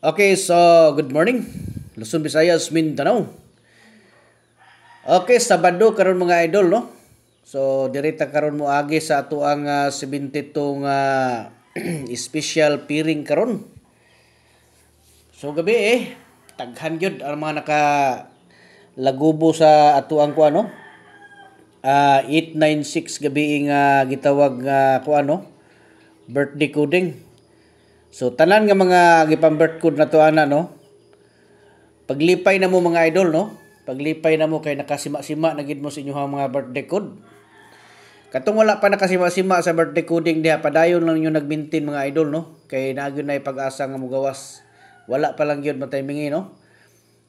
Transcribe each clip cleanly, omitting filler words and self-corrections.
Okay, so good morning. Luzon, Visayas, Mindanao. Okay, Sabado karon mga idol, no? So direta karon mo agi sa ato ang 72 nga special piring karon. So gabi taghan gyud ang mga naka lagubo sa ato ang kuano. 896 gabi nga gitawag nga kuano, birthday coding. So tanan nga mga gipang-birth code na to ana, no. Paglipay na mo mga idol, no. Paglipay na mo kay nakasima-sima na gid mo sa inyong mga birthday code. Katong wala pa nakasima-sima sa birthday coding diha, padayon lang yung nag-maintain mga idol, no. Kay naagyon na pag-asa nga mogawas. Wala pa lang gyud matimingi, no.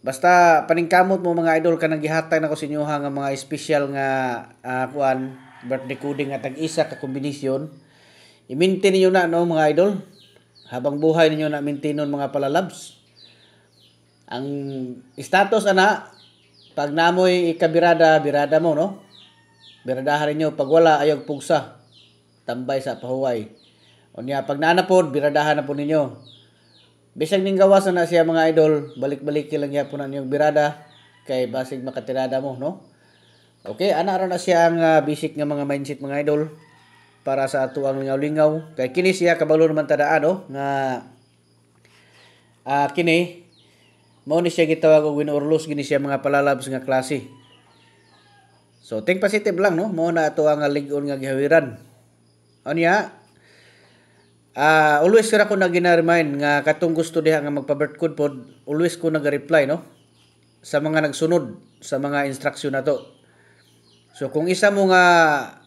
Basta paningkamot mo mga idol kanang gihatag nako sa inyo nga mga special nga birthday coding nga tag-isa ka kombinasyon. I-maintain niyo na, no mga idol. Habang buhay ninyo na maintinon mga palalabs. Ang status ana, pag namoy ikabirada, birada mo, no? Biradahan ninyo, pag wala ayog pugsa, tambay sa pahuway. Unya pag naanapod, biradahan na po ninyo. Bisag ning gawas na siya mga idol, balik-balik lang gyapon na yung birada kay basig makatirada mo, no? Okay, ana ra na siya ang basic nga mga mindset mga idol para sa ato ang lingaw-lingaw. Kay kini siya kabalo naman tadaan, no? Nga kini mao ni siya gitawag og win or lose, gini siya mga palalabs nga klase. So think positive lang, no? Mao na ato ang lig-on nga gihawiran. Unya always ra ko na gina-remind nga katong gusto diha nga magpa-birth code pod, always ko nag-reply, no? Sa mga nagsunod sa mga instruction nato. So kung isa mo nga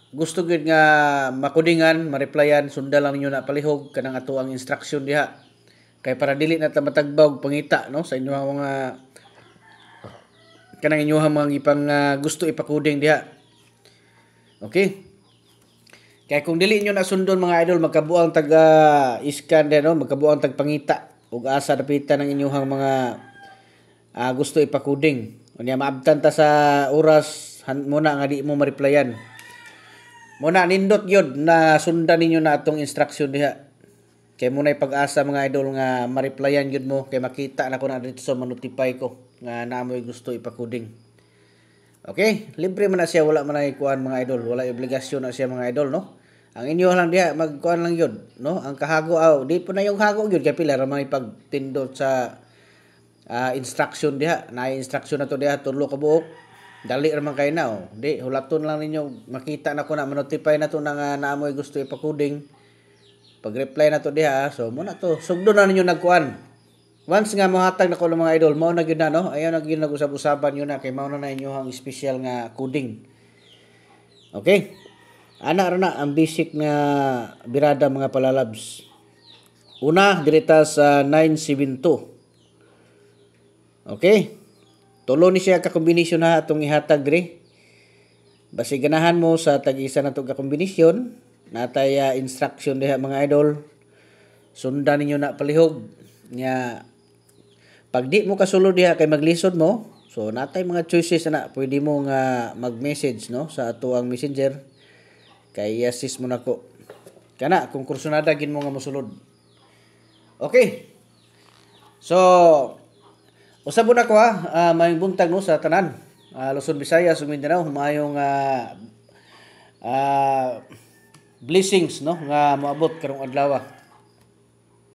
gusto gid nga makudingan, ma-replyan, sundan lang ninyo na palihog kanang ato ang instruction diha. Kay para dili na ta matagbaw pangita, no, sa inyong mga kanang inyong mga ipang gusto ipakuding diha. Okay? Kay kung dili nyo na sundon mga idol, magkabuang scan din, no, magkabuang pangita ug asa dapitan ng inyong mga gusto ipakuding. Unya maabtan ta sa oras muna nga di mo ma-replyan. Muna nindot yun na sundan ninyo na atong instruction diha. Kay muna pag-asa mga idol nga ma-replyan yun mo. Kay makita na ko na dito sa ma-notify ko nga naamoy gusto ipakuding. Okay? Libre man na siya. Wala man na ikuan mga idol. Wala obligasyon na siya mga idol, no? Ang inyo lang diha, magkuan lang yun, no? Ang kahago, di po na yung hago yun. Kaya pila ramang ipagtindot sa instruction diha. Na-instruction na to diha, tulo ka buok. Dali raman kayo na, oh. Di, hulaton lang ninyo, makita na ko na, manotify na to na naamoy gusto ipakuding. Pag-reply na to diha, so muna to, sugdo na ninyo nagkuan. Once nga mahatag na ko ng mga idol, mao na gyud na, no? Ayaw na gyud nag-usab-usaban yun na, kay mao na inyo ang special nga coding. Okay? Ana ra na ang basic nga birada mga palalabs. Una, direta sa 972. Okay? Tulo ni siya ka kombinasyon na atong ihatag diri. Basi ganahan mo sa tag-isa na itong kakombinasyon. Natay instruction diha mga idol. Sundan ninyo na palihog. Nya pag di mo kasulod diha kay maglisod mo. So natay mga choices na pwede mo nga mag-message, no, sa ato ang messenger. Kay assist mo nako. Kana kung kursunada gin mo nga mosulod. Okay. So usabon ako mayong buntag, no, sa tanan. Luzon, Visayas, Mindanao, mayong blessings, no, nga moabot karong adlaw.